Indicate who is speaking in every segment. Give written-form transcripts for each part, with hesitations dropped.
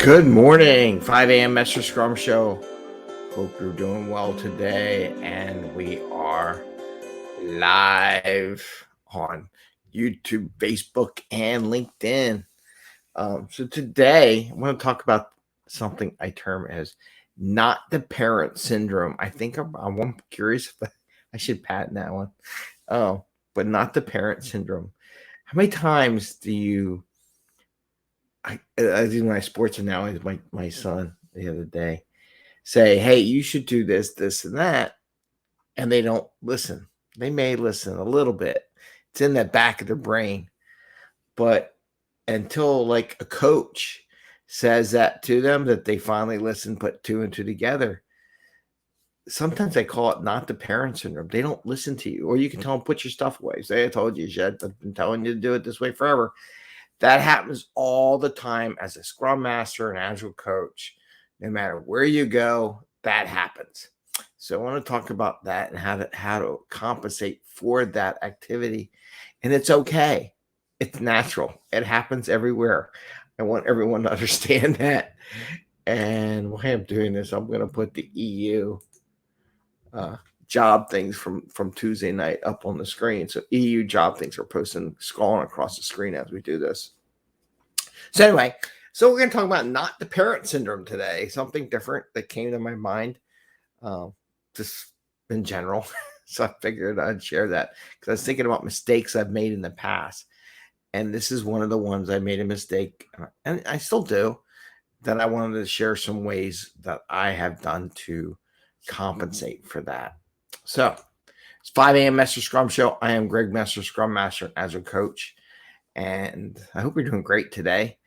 Speaker 1: Good morning, 5 a.m. Mester Scrum Show. Hope you're doing well today. And we are live on YouTube, Facebook, and LinkedIn. So today, I want to talk about something I term as not the parent syndrome. I think I'm curious if I should patent that one. But not the parent syndrome. How many times do you I do my sports analogy with my son the other day. Say, hey, you should do this, this, and that. And they don't listen. They may listen a little bit. It's in the back of their brain. But until like a coach says that to them, that they finally listen, put two and two together. Sometimes I call it not the parent syndrome. They don't listen to you. Or you can tell them, put your stuff away. Say, I told you, Jed, I've been telling you to do it this way forever. That happens all the time as a Scrum Master and Agile coach. No matter where you go, that happens. So I want to talk about that and how to compensate for that activity. And it's okay. It's natural. It happens everywhere. I want everyone to understand that. And while I'm doing this, I'm going to put the EU job things from Tuesday night up on the screen. So EU job things are scrolling across the screen as we do this. So anyway, so we're going to talk about not the parent syndrome today, something different that came to my mind just in general. So I figured I'd share that because I was thinking about mistakes I've made in the past. And this is one of the ones I made a mistake, and I still do, that I wanted to share some ways that I have done to compensate for that. So it's 5 a.m. Mester Scrum Show. I am Greg Mester, Scrum Master, Agile Coach, and I hope you're doing great today.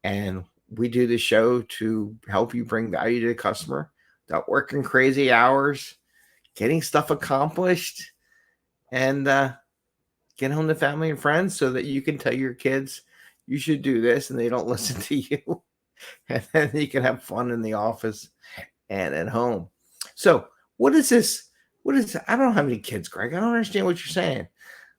Speaker 1: And we do the show to help you bring value to the customer without working crazy hours, getting stuff accomplished, and get home to family and friends so that you can tell your kids you should do this and they don't listen to you. And then you can have fun in the office and at home. So what is this? I don't have any kids, Greg. I don't understand what you're saying.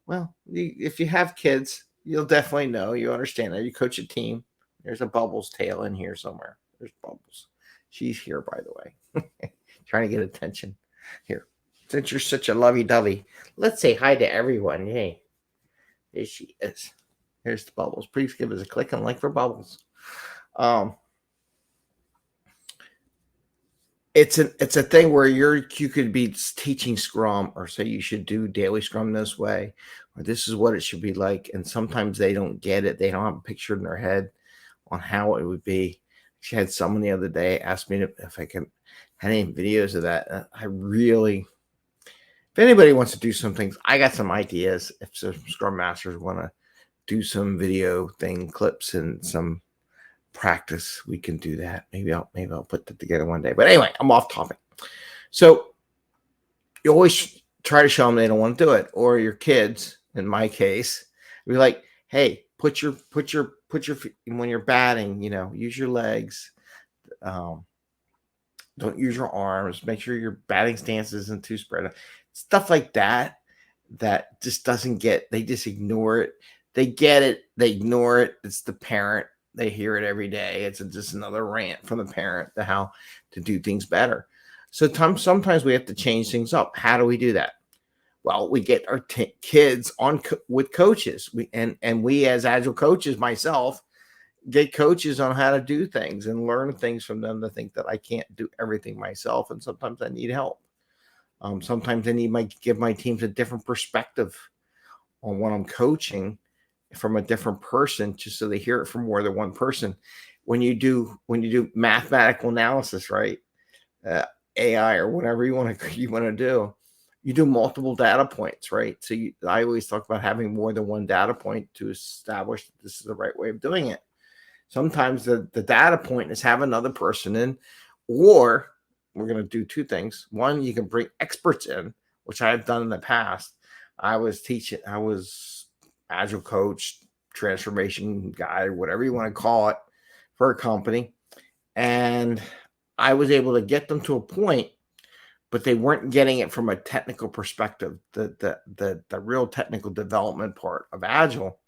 Speaker 1: Well, if you have kids, you'll definitely know. You understand that. You coach a team. There's a Bubbles tail in here somewhere. There's Bubbles. She's here, by the way. Trying to get attention. Here. Since you're such a lovey-dovey, let's say hi to everyone. Hey. There she is. Here's the Bubbles. Please give us a click and like for Bubbles. It's a thing where you could be teaching Scrum or say you should do daily Scrum this way, or this is what it should be like. And sometimes they don't get it. They don't have a picture in their head on how it would be. She had someone the other day ask me if I had any videos of that. If anybody wants to do some things, I got some ideas. If some Scrum Masters want to do some video clips and some practice, we can do that. Maybe I'll put that together one day. But anyway, I'm off topic. So you always try to show them they don't want to do it, or your kids, in my case, be like, hey, put your when you're batting, use your legs. Don't use your arms. Make sure your batting stance isn't too spread out. Stuff like that just doesn't get. They just ignore it. They get it. They ignore it. It's the parent. They hear it every day. It's just another rant from the parent to how to do things better. So sometimes we have to change things up. How do we do that? Well, we get our kids on with coaches. We as Agile coaches, myself, get coaches on how to do things and learn things from them to think that I can't do everything myself. And sometimes I need help. Sometimes I need give my teams a different perspective on what I'm coaching from a different person, just so they hear it from more than one person. When you do mathematical analysis, right? AI or whatever you want to do, you do multiple data points, right? So I always talk about having more than one data point to establish that this is the right way of doing it. Sometimes the data point is have another person in, or we're going to do two things. One, you can bring experts in, which I've done in the past. I was Agile coach, transformation guy, whatever you want to call it, for a company. And I was able to get them to a point, but they weren't getting it from a technical perspective, the real technical development part of Agile.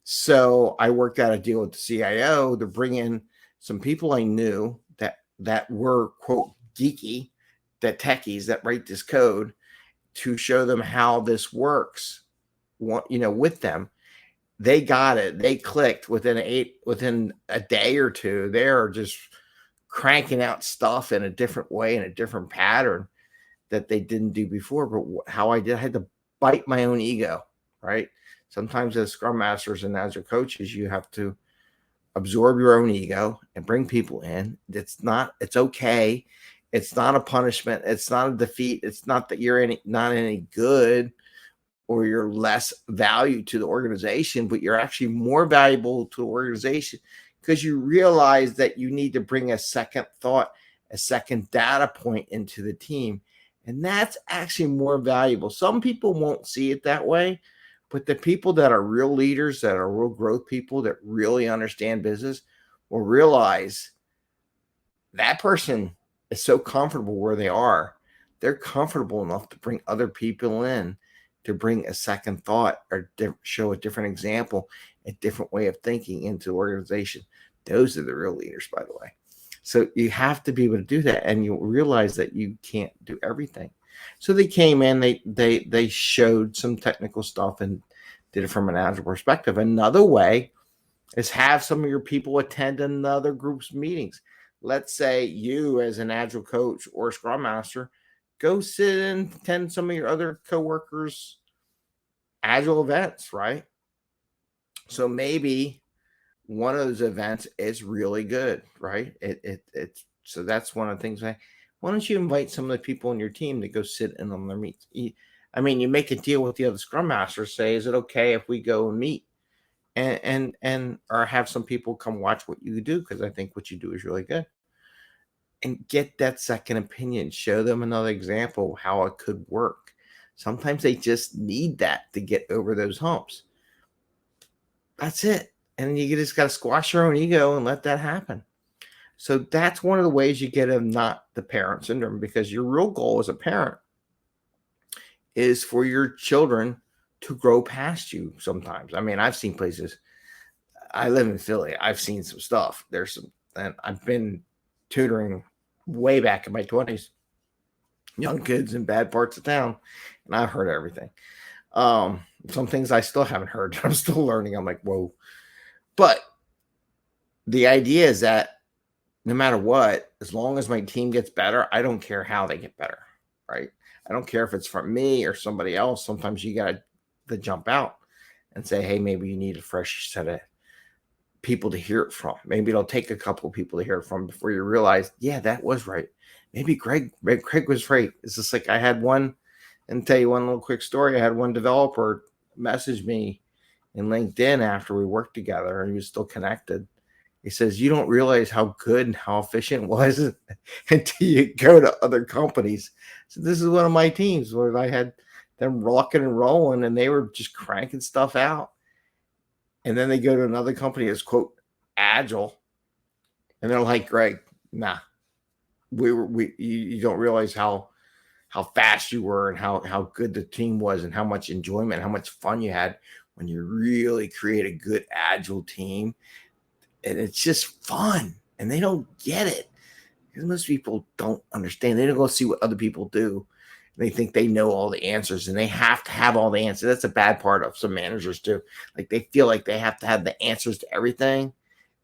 Speaker 1: So I worked out a deal with the CIO to bring in some people I knew that were, quote, geeky, that techies that write this code, to show them how this works, with them. They got it. They clicked within a day or two. They're just cranking out stuff in a different way, in a different pattern that they didn't do before. But how I had to bite my own ego, right? Sometimes as Scrum Masters and as your coaches, you have to absorb your own ego and bring people in. It's okay. It's not a punishment. It's not a defeat. It's not that you're not any good or you're less value to the organization, but you're actually more valuable to the organization because you realize that you need to bring a second thought, a second data point into the team. And that's actually more valuable. Some people won't see it that way, but the people that are real leaders, that are real growth people, that really understand business, will realize that person is so comfortable where they are. They're comfortable enough to bring other people in, to bring a second thought or show a different example, a different way of thinking into the organization. Those are the real leaders, by the way. So you have to be able to do that, and you'll realize that you can't do everything. So they came in, they showed some technical stuff and did it from an Agile perspective. Another way is have some of your people attend another group's meetings. Let's say you, as an Agile coach or Scrum Master, go sit and attend some of your other coworkers' Agile events, right? So maybe one of those events is really good, right? It's so that's one of the things. Why don't you invite some of the people on your team to go sit in on their meets? I mean, you make a deal with the other Scrum Masters. Say, is it okay if we go and meet, and or have some people come watch what you do, because I think what you do is really good, and get that second opinion. Show them another example of how it could work. Sometimes they just need that to get over those humps. That's it. And you just got to squash your own ego and let that happen. So that's one of the ways you get not the parent syndrome, because your real goal as a parent is for your children to grow past you sometimes. I mean, I've seen places. I live in Philly. I've seen some stuff. And I've been tutoring way back in my 20s, young kids in bad parts of town, and I've heard everything. Some things I still haven't heard. I'm still learning. I'm like, whoa. But the idea is that no matter what, as long as my team gets better, I don't care how they get better, right? I don't care if it's from me or somebody else. Sometimes you got to jump out and say, hey, maybe you need a fresh set of people to hear it from. Maybe it'll take a couple of people to hear it from before you realize, yeah, that was right. Maybe Craig was right. It's just like I had one, and tell you one little quick story. I had one developer message me in LinkedIn after we worked together, and he was still connected. He says, you don't realize how good and how efficient it was until you go to other companies. So this is one of my teams where I had them rocking and rolling, and they were just cranking stuff out. And then they go to another company that's, quote, Agile. And they're like, Greg, nah, you don't realize how fast you were and how good the team was and how much enjoyment, how much fun you had when you really create a good Agile team. And it's just fun. And they don't get it, because most people don't understand. They don't go see what other people do. They think they know all the answers, and they have to have all the answers. That's a bad part of some managers too. Like, they feel like they have to have the answers to everything.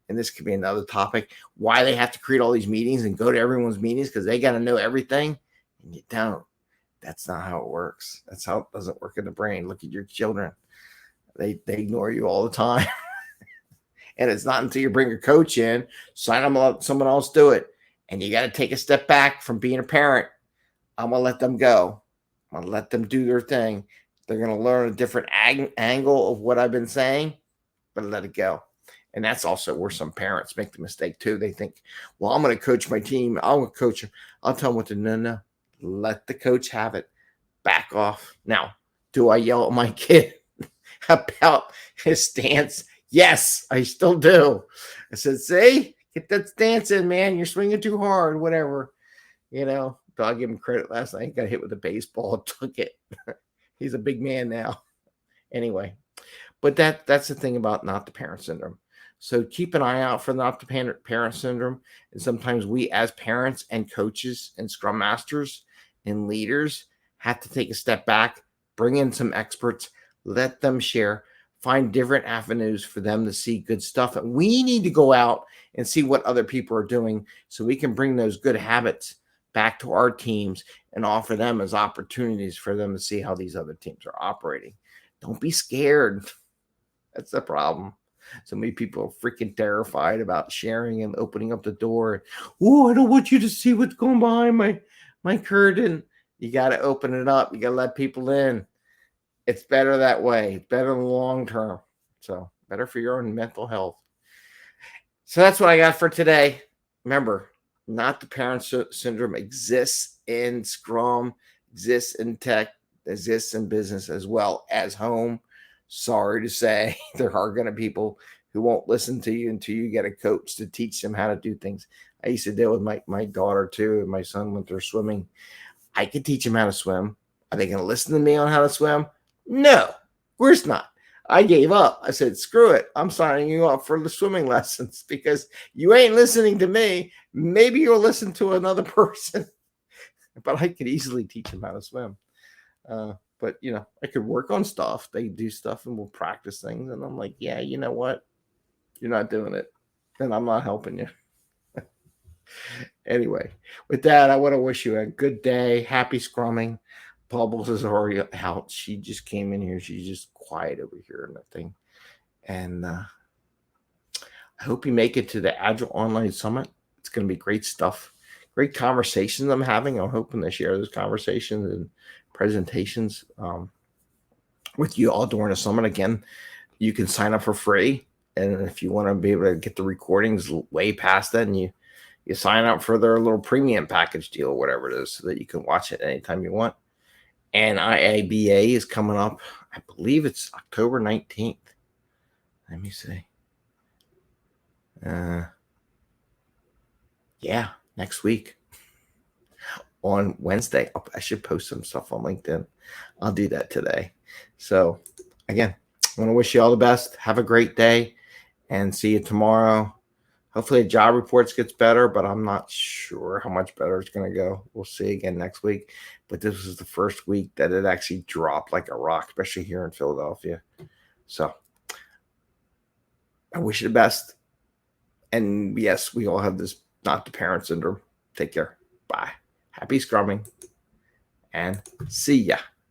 Speaker 1: And this could be another topic, why they have to create all these meetings and go to everyone's meetings, because they got to know everything. And you don't. That's not how it works. That's how it doesn't work in the brain. Look at your children. They ignore you all the time. And it's not until you bring a coach in, sign them up, someone else do it. And you got to take a step back from being a parent. I'm going to let them go. I'm going to let them do their thing. They're going to learn a different angle of what I've been saying, but let it go. And that's also where some parents make the mistake too. They think, well, I'm going to coach my team. I'm going to coach them. I'll tell them what to do. No. Let the coach have it. Back off. Now, do I yell at my kid about his stance? Yes, I still do. I said, see, get that stance in, man. You're swinging too hard, whatever. But I'll give him credit. Last night, he got hit with a baseball, took it. He's a big man now. Anyway, but that's the thing about not the parent syndrome. So keep an eye out for the not the parent syndrome. And sometimes we as parents and coaches and scrum masters and leaders have to take a step back, bring in some experts, let them share, find different avenues for them to see good stuff. And we need to go out and see what other people are doing so we can bring those good habits back to our teams and offer them as opportunities for them to see how these other teams are operating. Don't be scared. That's the problem. So many people are freaking terrified about sharing and opening up the door. Oh, I don't want you to see what's going behind my curtain. You got to open it up. You got to let people in. It's better that way. It's better in the long term. So better for your own mental health. So that's what I got for today. Remember, not the parent syndrome exists in Scrum, exists in tech, exists in business as well as home. Sorry to say, there are going to be people who won't listen to you until you get a coach to teach them how to do things. I used to deal with my daughter too, and my son went through swimming. I could teach them how to swim. Are they going to listen to me on how to swim? No, of course not. I gave up. I said, screw it. I'm signing you up for the swimming lessons because you ain't listening to me. Maybe you'll listen to another person. But I could easily teach them how to swim. But, I could work on stuff. They do stuff and we'll practice things. And I'm like, yeah, you know what? You're not doing it. And I'm not helping you. Anyway, with that, I want to wish you a good day. Happy scrumming. Bubbles is already out. She just came in here. She's just quiet over here and that thing. And I hope you make it to the Agile Online Summit. It's going to be great stuff. Great conversations I'm having. I'm hoping to share those conversations and presentations with you all during the summit. Again, you can sign up for free. And if you want to be able to get the recordings way past that, and you sign up for their little premium package deal, whatever it is, so that you can watch it anytime you want. And IABA is coming up. I believe it's October 19th. Let me see. Yeah, next week on Wednesday. I should post some stuff on LinkedIn. I'll do that today. So again, I want to wish you all the best. Have a great day and see you tomorrow. Hopefully the job reports gets better, but I'm not sure how much better it's going to go. We'll see again next week. But this was the first week that it actually dropped like a rock, especially here in Philadelphia. So I wish you the best. And yes, we all have this not the parent syndrome. Take care. Bye. Happy scrumming. And see ya.